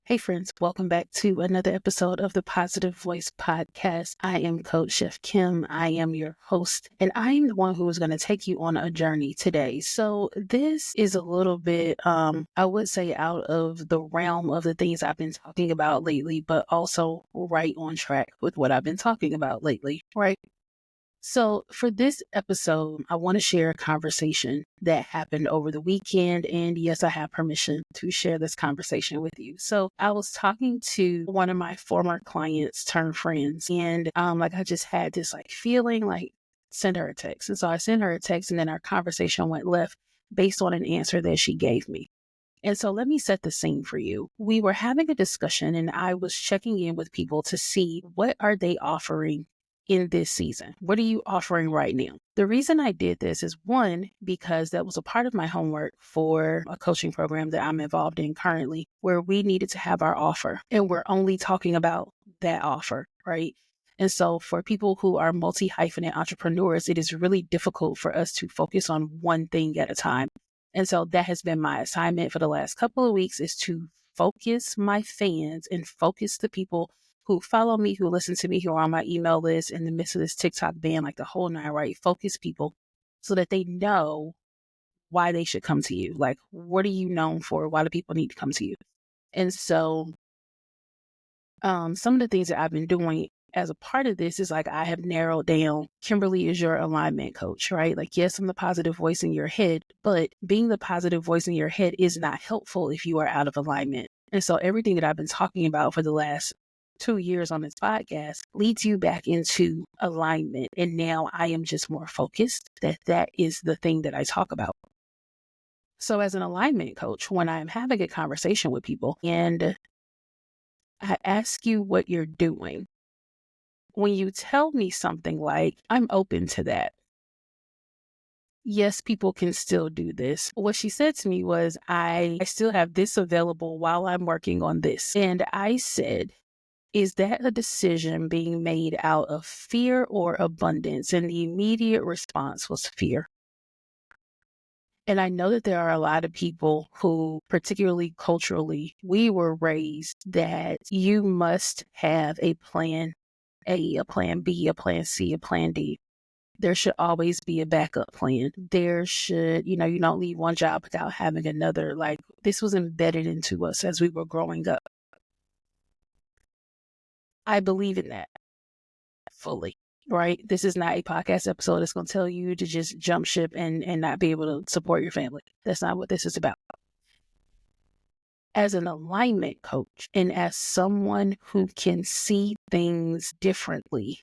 Hey friends, welcome back to another episode of the Positive Voice Podcast. I am Coach Chef Kim. I am your host, and I am the one who is going to take you on a journey today. So this is a little bit, I would say, out of the realm of the things I've been talking about lately, but also right on track with what I've been talking about lately, right? So for this episode, I want to share a conversation that happened over the weekend. And yes, I have permission to share this conversation with you. So I was talking to one of my former clients turned friends. And I just had this feeling like send her a text. And so I sent her a text and then our conversation went left based on an answer that she gave me. And so let me set the scene for you. We were having a discussion and I was checking in with people to see what are they offering in this season? What are you offering right now? The reason I did this is one, because that was a part of my homework for a coaching program that I'm involved in currently, where we needed to have our offer and we're only talking about that offer, right? And so for people who are multi-hyphenate entrepreneurs, it is really difficult for us to focus on one thing at a time. And so that has been my assignment for the last couple of weeks, is to focus my fans and focus the people who follow me, who listen to me, who are on my email list in the midst of this TikTok ban, like the whole nine, right? Focus people so that they know why they should come to you. Like, what are you known for? Why do people need to come to you? And so some of the things that I've been doing as a part of this is I have narrowed down, Kimberly is your alignment coach, right? Yes, I'm the positive voice in your head, but being the positive voice in your head is not helpful if you are out of alignment. And so everything that I've been talking about for the last 2 years on this podcast leads you back into alignment. And now I am just more focused that is the thing that I talk about. So as an alignment coach, when I'm having a conversation with people and I ask you what you're doing, when you tell me something like, I'm open to that. Yes, people can still do this. What she said to me was, I still have this available while I'm working on this. And I said, is that a decision being made out of fear or abundance? And the immediate response was fear. And I know that there are a lot of people who, particularly culturally, we were raised that you must have a plan A, a plan B, a plan C, a plan D. There should always be a backup plan. There should, you don't leave one job without having another. This was embedded into us as we were growing up. I believe in that fully, right? This is not a podcast episode that's going to tell you to just jump ship and not be able to support your family. That's not what this is about. As an alignment coach and as someone who can see things differently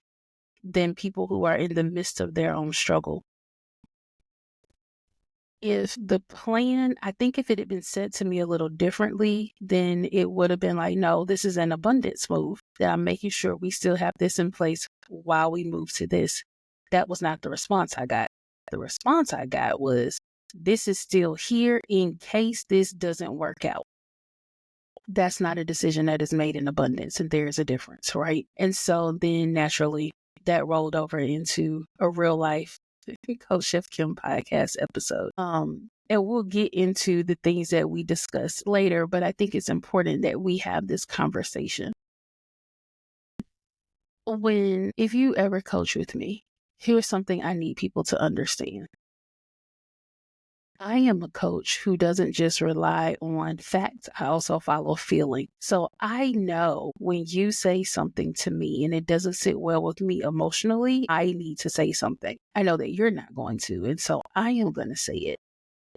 than people who are in the midst of their own struggle, if the plan, I think if it had been said to me a little differently, then it would have been like, no, this is an abundance move that I'm making sure we still have this in place while we move to this. That was not the response I got. The response I got was, this is still here in case this doesn't work out. That's not a decision that is made in abundance, and there's a difference, right? And so then naturally that rolled over into a real life Coach Chef Kim podcast episode. And we'll get into the things that we discussed later, but I think it's important that we have this conversation. If you ever coach with me, here's something I need people to understand. I am a coach who doesn't just rely on facts. I also follow feeling. So I know when you say something to me and it doesn't sit well with me emotionally, I need to say something. I know that you're not going to. And so I am going to say it.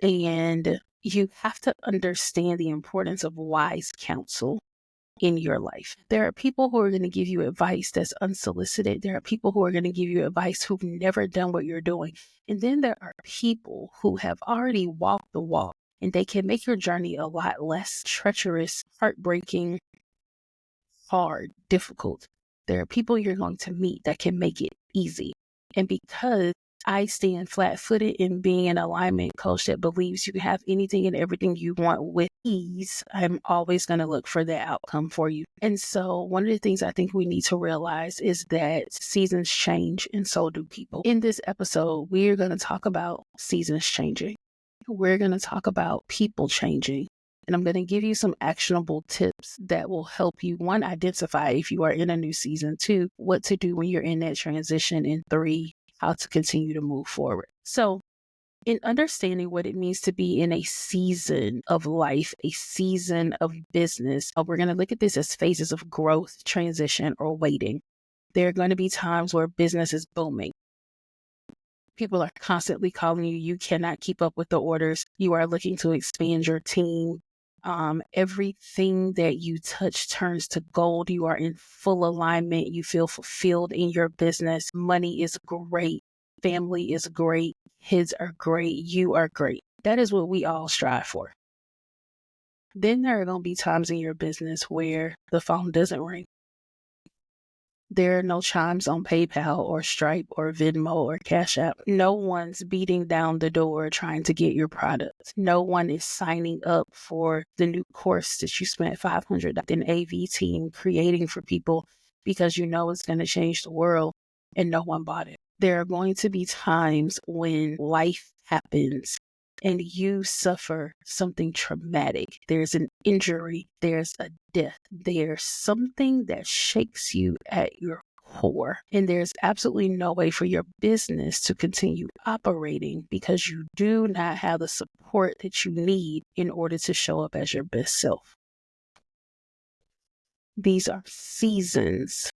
And you have to understand the importance of wise counsel in your life. There are people who are going to give you advice that's unsolicited. There are people who are going to give you advice who've never done what you're doing. And then there are people who have already walked the walk, and they can make your journey a lot less treacherous, heartbreaking, hard, difficult. There are people you're going to meet that can make it easy. And because I stand flat-footed in being an alignment coach that believes you can have anything and everything you want with ease, I'm always going to look for that outcome for you. And so one of the things I think we need to realize is that seasons change, and so do people. In this episode, we're going to talk about seasons changing. We're going to talk about people changing. And I'm going to give you some actionable tips that will help you, one, identify if you are in a new season, two, what to do when you're in that transition, and three, how to continue to move forward. So, in understanding what it means to be in a season of life, a season of business, we're going to look at this as phases of growth, transition, or waiting. There are going to be times where business is booming. People are constantly calling you. You cannot keep up with the orders. You are looking to expand your team. Everything that you touch turns to gold. You are in full alignment. You feel fulfilled in your business. Money is great. Family is great. Kids are great. You are great. That is what we all strive for. Then there are going to be times in your business where the phone doesn't ring. There are no chimes on PayPal or Stripe or Venmo or Cash App. No one's beating down the door trying to get your product. No one is signing up for the new course that you spent $500 in AV team creating for people because you know it's going to change the world, and no one bought it. There are going to be times when life happens and you suffer something traumatic. There's an injury, there's a death, there's something that shakes you at your core. And there's absolutely no way for your business to continue operating because you do not have the support that you need in order to show up as your best self. These are seasons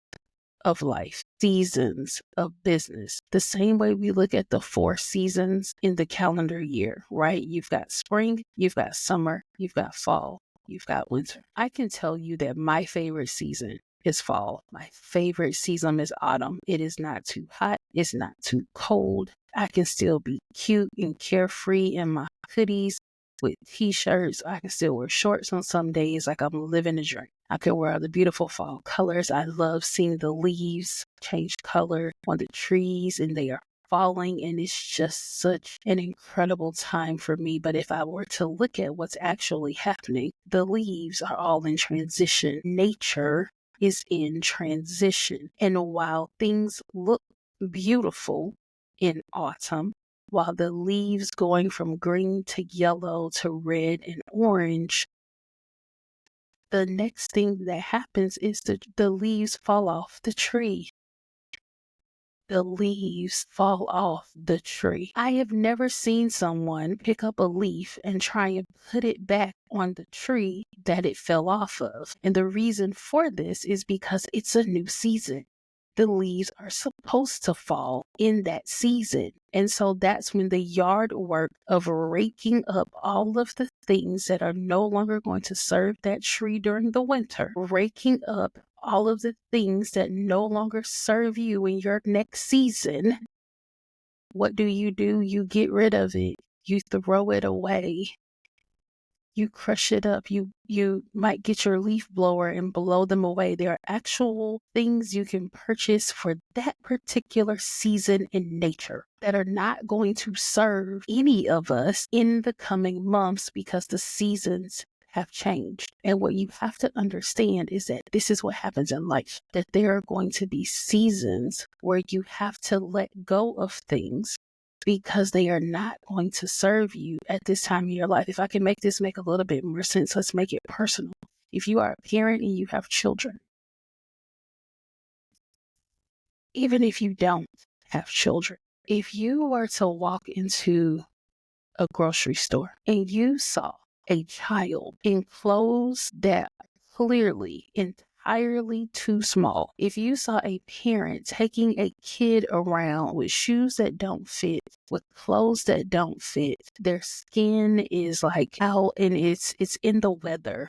of life, seasons of business. The same way we look at the 4 seasons in the calendar year, right? You've got spring, you've got summer, you've got fall, you've got winter. I can tell you that my favorite season is fall. My favorite season is autumn. It is not too hot. It's not too cold. I can still be cute and carefree in my hoodies with t-shirts. I can still wear shorts on some days like I'm living a dream. I can wear the beautiful fall colors. I love seeing the leaves change color on the trees and they are falling, and it's just such an incredible time for me. But if I were to look at what's actually happening, the leaves are all in transition. Nature is in transition. And while things look beautiful in autumn, while the leaves going from green to yellow to red and orange, the next thing that happens is the leaves fall off the tree. The leaves fall off the tree. I have never seen someone pick up a leaf and try and put it back on the tree that it fell off of. And the reason for this is because it's a new season. The leaves are supposed to fall in that season. And so that's when the yard work of raking up all of the things that are no longer going to serve that tree during the winter, raking up all of the things that no longer serve you in your next season. What do? You get rid of it. You throw it away. You crush it up. You might get your leaf blower and blow them away. There are actual things you can purchase for that particular season in nature that are not going to serve any of us in the coming months because the seasons have changed. And what you have to understand is that this is what happens in life, that there are going to be seasons where you have to let go of things because they are not going to serve you at this time in your life. If I can make this make a little bit more sense, let's make it personal. If you are a parent and you have children, even if you don't have children, if you were to walk into a grocery store and you saw a child in clothes that are clearly entirely too small, if you saw a parent taking a kid around with shoes that don't fit, with clothes that don't fit, their skin is like out and it's in the weather,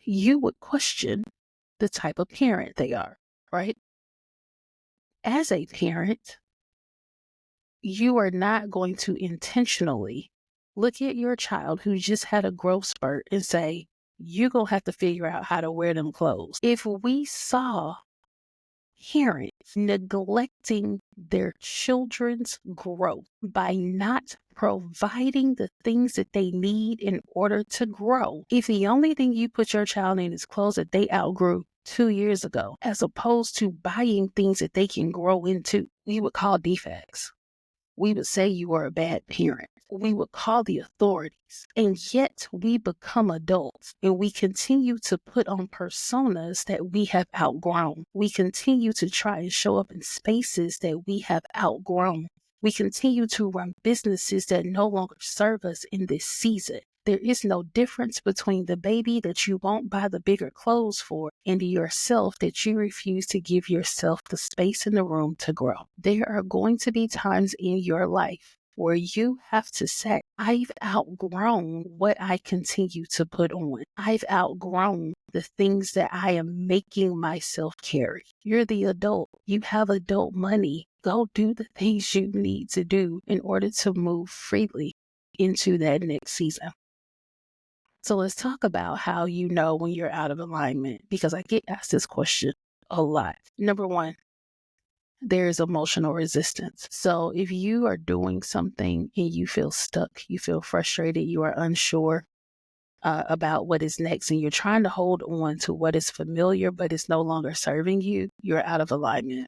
you would question the type of parent they are, right? As a parent, you are not going to intentionally look at your child who just had a growth spurt and say, you're going to have to figure out how to wear them clothes. If we saw parents neglecting their children's growth by not providing the things that they need in order to grow, if the only thing you put your child in is clothes that they outgrew 2 years ago, as opposed to buying things that they can grow into, we would call defects. We would say you were a bad parent. we would call the authorities. And yet we become adults and we continue to put on personas that we have outgrown. We continue to try and show up in spaces that we have outgrown. We continue to run businesses that no longer serve us in this season. There is no difference between the baby that you won't buy the bigger clothes for and yourself that you refuse to give yourself the space in the room to grow. There are going to be times in your life where you have to say, I've outgrown what I continue to put on. I've outgrown the things that I am making myself carry. You're the adult. You have adult money. Go do the things you need to do in order to move freely into that next season. So let's talk about how you know when you're out of alignment, because I get asked this question a lot. Number one, there's emotional resistance. So if you are doing something and you feel stuck, you feel frustrated, you are unsure about what is next, and you're trying to hold on to what is familiar, but it's no longer serving you, you're out of alignment.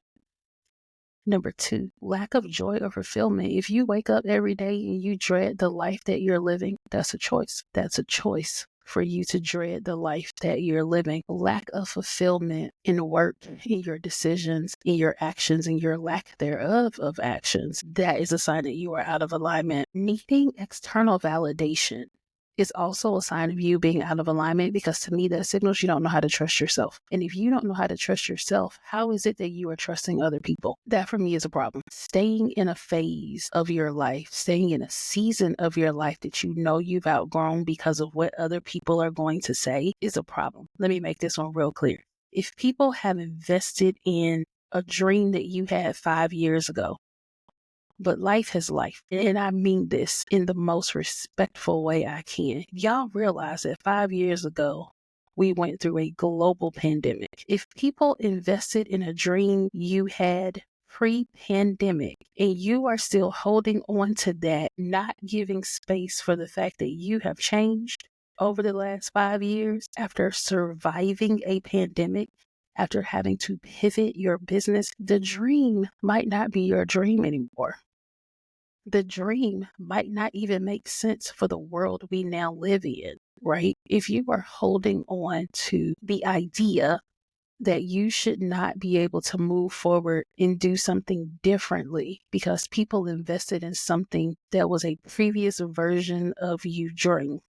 Number two, lack of joy or fulfillment. If you wake up every day and you dread the life that you're living, that's a choice. That's a choice for you to dread the life that you're living. Lack of fulfillment in work, in your decisions, in your actions, and your lack thereof of actions, that is a sign that you are out of alignment. Needing external validation is also a sign of you being out of alignment, because to me that signals you don't know how to trust yourself. And if you don't know how to trust yourself, how is it that you are trusting other people? That for me is a problem. Staying in a phase of your life, staying in a season of your life that you know you've outgrown because of what other people are going to say is a problem. Let me make this one real clear. If people have invested in a dream that you had 5 years ago, but life has life. And I mean this in the most respectful way I can. Y'all realize that 5 years ago, we went through a global pandemic. If people invested in a dream you had pre-pandemic and you are still holding on to that, not giving space for the fact that you have changed over the last 5 years after surviving a pandemic, after having to pivot your business, the dream might not be your dream anymore. The dream might not even make sense for the world we now live in, right? If you are holding on to the idea that you should not be able to move forward and do something differently because people invested in something that was a previous version of you dream,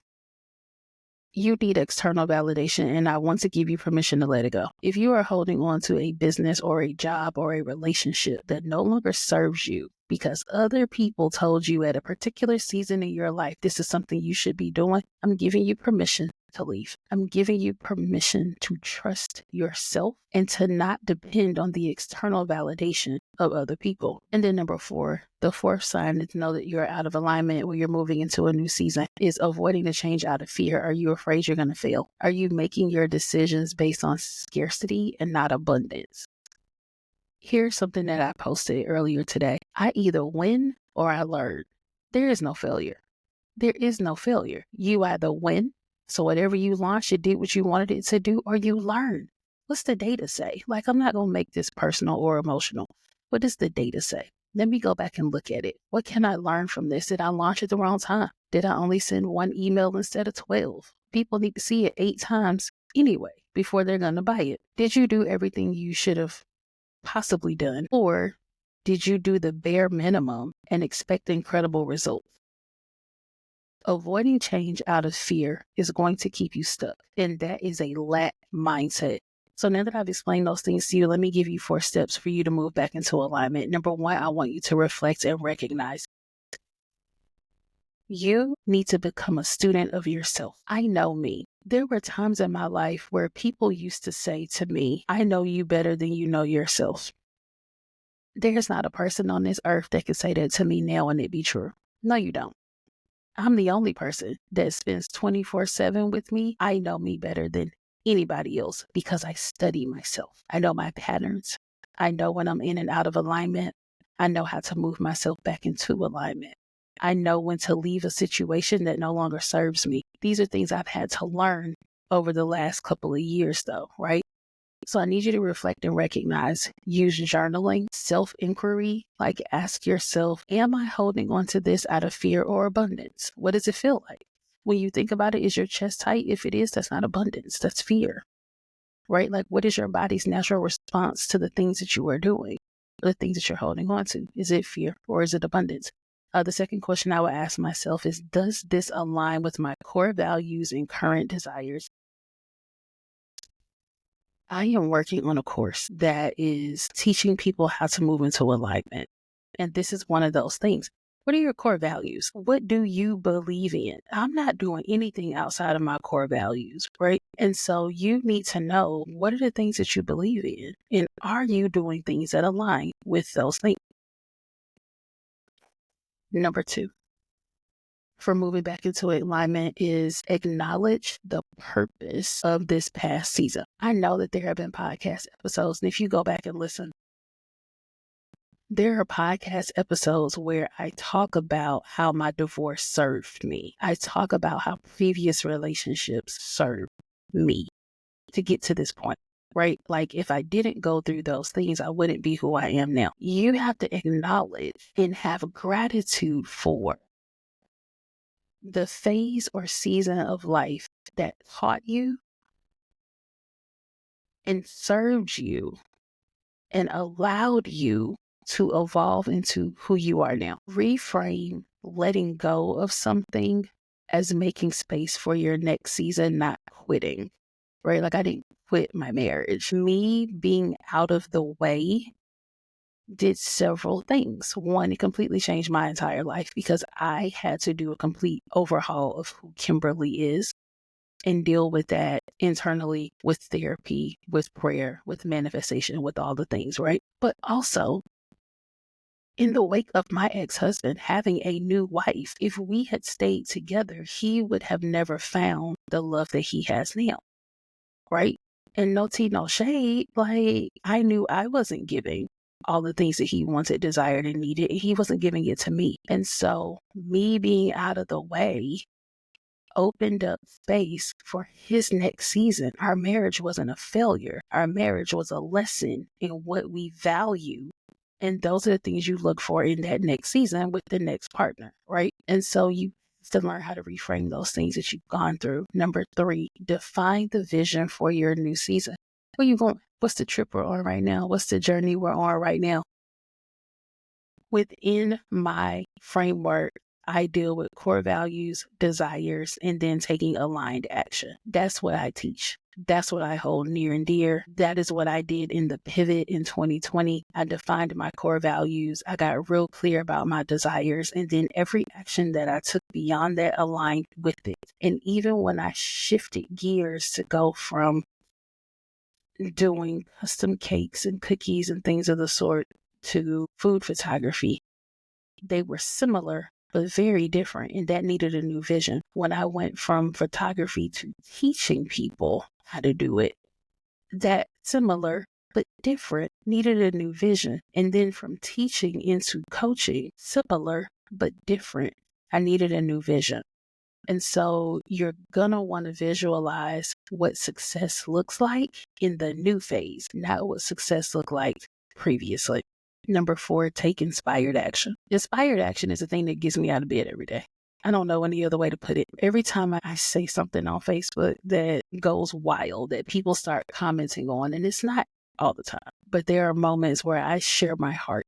you need external validation, and I want to give you permission to let it go. If you are holding on to a business or a job or a relationship that no longer serves you because other people told you at a particular season in your life, this is something you should be doing, I'm giving you permission to leave. I'm giving you permission to trust yourself and to not depend on the external validation of other people. And then number four, the fourth sign to know that you're out of alignment when you're moving into a new season is avoiding the change out of fear. Are you afraid you're going to fail? Are you making your decisions based on scarcity and not abundance? Here's something that I posted earlier today. I either win or I learn. There is no failure. There is no failure. You either win, so whatever you launched, it did what you wanted it to do, or you learn. What's the data say? Like, I'm not going to make this personal or emotional. What does the data say? Let me go back and look at it. What can I learn from this? Did I launch at the wrong time? Did I only send one email instead of 12? People need to see it 8 times anyway before they're going to buy it. Did you do everything you should have possibly done? Or did you do the bare minimum and expect incredible results? Avoiding change out of fear is going to keep you stuck, and that is a lack mindset. So now that I've explained those things to you, let me give you 4 steps for you to move back into alignment. Number 1, I want you to reflect and recognize. You need to become a student of yourself. I know me. There were times in my life where people used to say to me, I know you better than you know yourself. There's not a person on this earth that could say that to me now and it be true. No, you don't. I'm the only person that spends 24/7 with me. I know me better than anybody else because I study myself. I know my patterns. I know when I'm in and out of alignment. I know how to move myself back into alignment. I know when to leave a situation that no longer serves me. These are things I've had to learn over the last couple of years though, right? So I need you to reflect and recognize, use journaling, self-inquiry, like ask yourself, am I holding on to this out of fear or abundance? What does it feel like? When you think about it, is your chest tight? If it is, that's not abundance, that's fear, right? Like, what is your body's natural response to the things that you are doing, the things that you're holding on to? Is it fear or is it abundance? The second question I would ask myself is, does this align with my core values and current desires? I am working on a course that is teaching people how to move into alignment. And this is one of those things. What are your core values? What do you believe in? I'm not doing anything outside of my core values, right? And so you need to know, what are the things that you believe in? And are you doing things that align with those things? Number two, for moving back into alignment, is acknowledge the purpose of this past season. I know that there have been podcast episodes, and if you go back and listen, there are podcast episodes where I talk about how my divorce served me. I talk about how previous relationships served me to get to this point, right? Like, if I didn't go through those things, I wouldn't be who I am now. You have to acknowledge and have gratitude for the phase or season of life that taught you and served you and allowed you to evolve into who you are now. Reframe letting go of something as making space for your next season, not quitting, right? Like, I didn't quit my marriage. Me being out of the way did several things. One, it completely changed my entire life because I had to do a complete overhaul of who Kimberly is and deal with that internally with therapy, with prayer, with manifestation, with all the things, right? But also, in the wake of my ex-husband having a new wife, if we had stayed together, he would have never found the love that he has now, right? And no tea, no shade, like, I knew I wasn't giving all the things that he wanted, desired, and needed, and he wasn't giving it to me. And so me being out of the way opened up space for his next season. Our marriage wasn't a failure. Our marriage was a lesson in what we value. And those are the things you look for in that next season with the next partner, right? And so you have to learn how to reframe those things that you've gone through. Number three, define the vision for your new season. Where you going? What's the trip we're on right now? What's the journey we're on right now? Within my framework, I deal with core values, desires, and then taking aligned action. That's what I teach. That's what I hold near and dear. That is what I did in the pivot in 2020. I defined my core values. I got real clear about my desires. And then every action that I took beyond that aligned with it. And even when I shifted gears to go from doing custom cakes and cookies and things of the sort to food photography, they were similar but very different, and that needed a new vision. When I went from photography to teaching people how to do it, that similar but different needed a new vision. And then from teaching into coaching, similar but different, I needed a new vision. And so you're going to want to visualize what success looks like in the new phase, not what success looked like previously. Number four, take inspired action. Inspired action is the thing that gets me out of bed every day. I don't know any other way to put it. Every time I say something on Facebook that goes wild, that people start commenting on, and it's not all the time, but there are moments where I share my heart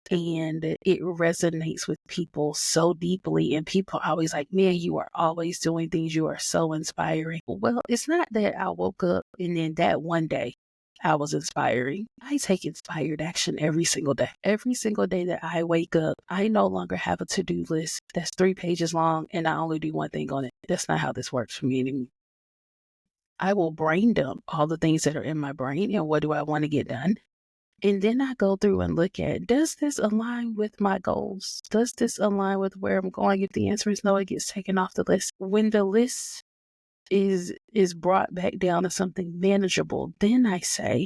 and it resonates with people so deeply. And people are always like, man, you are always doing things. You are so inspiring. Well, it's not that I woke up and then that one day I was inspiring. I take inspired action every single day. Every single day that I wake up, I no longer have a to-do list that's 3 pages long and I only do one thing on it. That's not how this works for me anymore. I will brain dump all the things that are in my brain and what do I want to get done. And then I go through and look at, does this align with my goals? Does this align with where I'm going? If the answer is no, it gets taken off the list. When the list is brought back down to something manageable, then I say,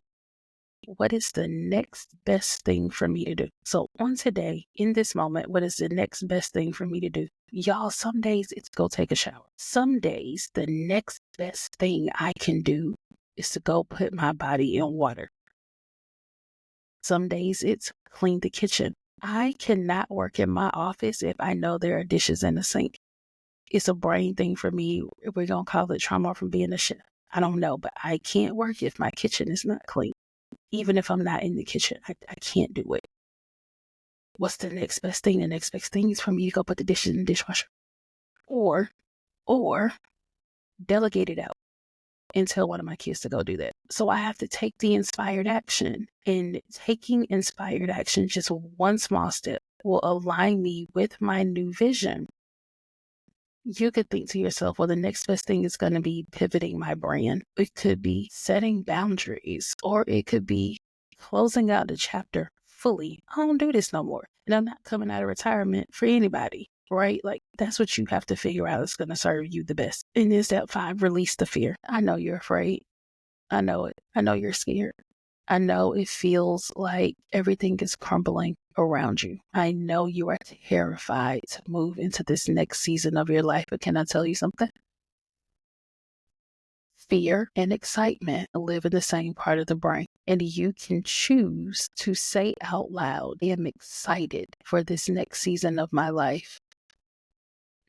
what is the next best thing for me to do? So on today, in this moment, what is the next best thing for me to do? Y'all, some days it's go take a shower. Some days the next best thing I can do is to go put my body in water. Some days it's clean the kitchen. I cannot work in my office if I know there are dishes in the sink. It's a brain thing for me. We're going to call it trauma from being a chef. I don't know, but I can't work if my kitchen is not clean. Even if I'm not in the kitchen, I can't do it. What's the next best thing? The next best thing is for me to go put the dishes in the dishwasher. Or delegate it out and tell one of my kids to go do that. So I have to take the inspired action, and taking inspired action, just one small step, will align me with my new vision. You could think to yourself, well, the next best thing is going to be pivoting my brand. It could be setting boundaries, or it could be closing out the chapter fully. I don't do this no more. And I'm not coming out of retirement for anybody, right? Like, that's what you have to figure out is going to serve you the best. And is step 5, release the fear. I know you're afraid. I know it. I know you're scared. I know it feels like everything is crumbling around you. I know you are terrified to move into this next season of your life, but can I tell you something? Fear and excitement live in the same part of the brain, and you can choose to say out loud, I am excited for this next season of my life.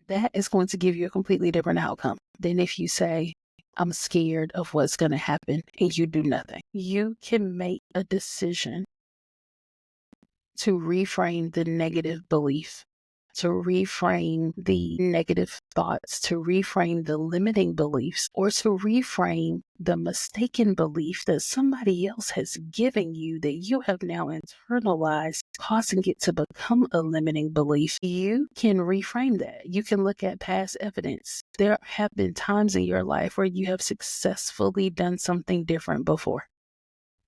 That is going to give you a completely different outcome than if you say, I'm scared of what's going to happen, and you do nothing. You can make a decision to reframe the negative belief, to reframe the negative thoughts, to reframe the limiting beliefs, or to reframe the mistaken belief that somebody else has given you that you have now internalized, causing it to become a limiting belief. You can reframe that. You can look at past evidence. There have been times in your life where you have successfully done something different before.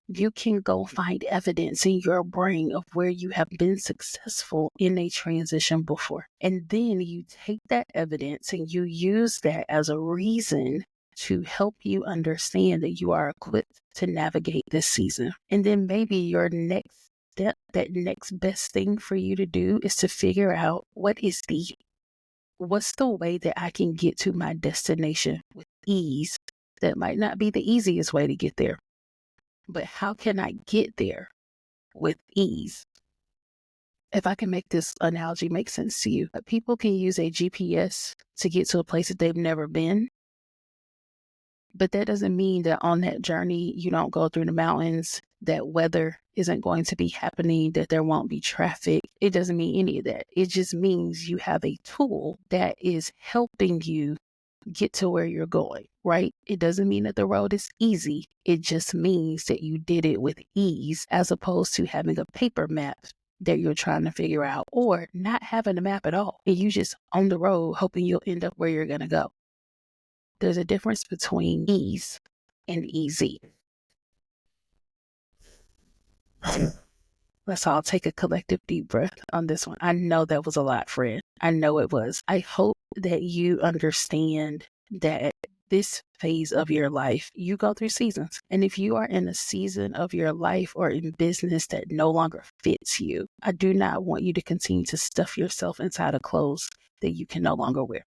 You can go find evidence in your brain of where you have been successful in a transition before. And then you take that evidence and you use that as a reason to help you understand that you are equipped to navigate this season. And then maybe your next step, that next best thing for you to do is to figure out what's the way that I can get to my destination with ease. That might not be the easiest way to get there, but how can I get there with ease? If I can make this analogy make sense to you, people can use a GPS to get to a place that they've never been, but that doesn't mean that on that journey, you don't go through the mountains, that weather isn't going to be happening, that there won't be traffic. It doesn't mean any of that. It just means you have a tool that is helping you get to where you're going, right? It doesn't mean that the road is easy. It just means that you did it with ease, as opposed to having a paper map that you're trying to figure out, or not having a map at all. And you just on the road hoping you'll end up where you're going to go. There's a difference between ease and easy. Let's all take a collective deep breath on this one. I know that was a lot, friend. I know it was. I hope that you understand that this phase of your life, you go through seasons. And if you are in a season of your life or in business that no longer fits you, I do not want you to continue to stuff yourself inside of clothes that you can no longer wear.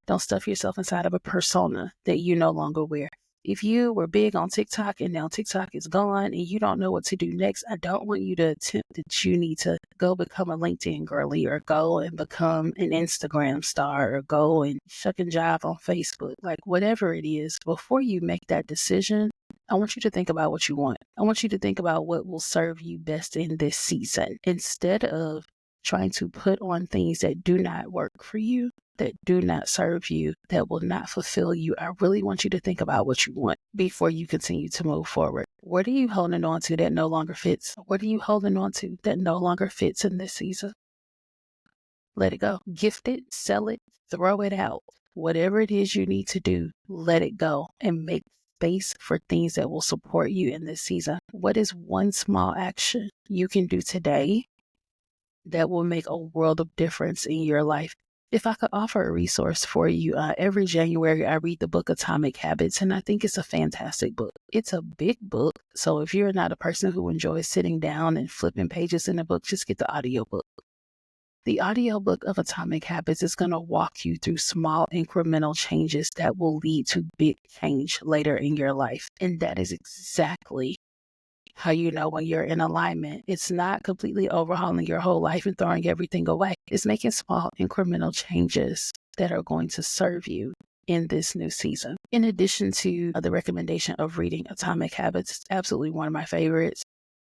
Don't stuff yourself inside of a persona that you no longer wear. If you were big on TikTok and now TikTok is gone and you don't know what to do next, I don't want you to attempt that you need to go become a LinkedIn girly or go and become an Instagram star or go and shuck and jive on Facebook. Like, whatever it is, before you make that decision, I want you to think about what you want. I want you to think about what will serve you best in this season, instead of trying to put on things that do not work for you, that do not serve you, that will not fulfill you. I really want you to think about what you want before you continue to move forward. What are you holding on to that no longer fits? What are you holding on to that no longer fits in this season? Let it go. Gift it, sell it, throw it out. Whatever it is you need to do, let it go and make space for things that will support you in this season. What is one small action you can do today that will make a world of difference in your life? If I could offer a resource for you, every January I read the book Atomic Habits, and I think it's a fantastic book. It's a big book, so if you're not a person who enjoys sitting down and flipping pages in a book, just get the audiobook. The audiobook of Atomic Habits is going to walk you through small incremental changes that will lead to big change later in your life. And that is exactly how you know when you're in alignment. It's not completely overhauling your whole life and throwing everything away. It's making small incremental changes that are going to serve you in this new season. In addition to the recommendation of reading Atomic Habits, it's absolutely one of my favorites.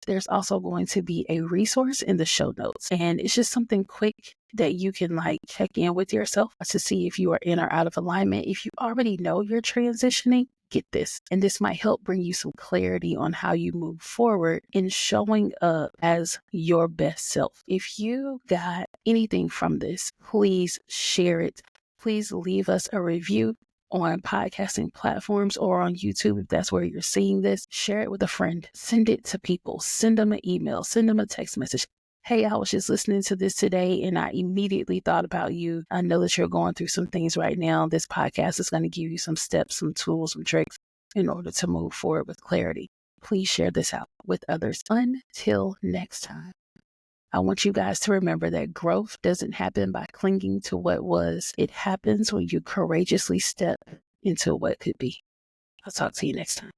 There's also going to be a resource in the show notes, and it's just something quick that you can check in with yourself to see if you are in or out of alignment. If you already know you're transitioning, get this. And this might help bring you some clarity on how you move forward in showing up as your best self. If you got anything from this, please share it. Please leave us a review on podcasting platforms or on YouTube. If that's where you're seeing this, share it with a friend. Send it to people. Send them an email. Send them a text message. Hey, I was just listening to this today and I immediately thought about you. I know that you're going through some things right now. This podcast is going to give you some steps, some tools, some tricks in order to move forward with clarity. Please share this out with others. Until next time, I want you guys to remember that growth doesn't happen by clinging to what was. It happens when you courageously step into what could be. I'll talk to you next time.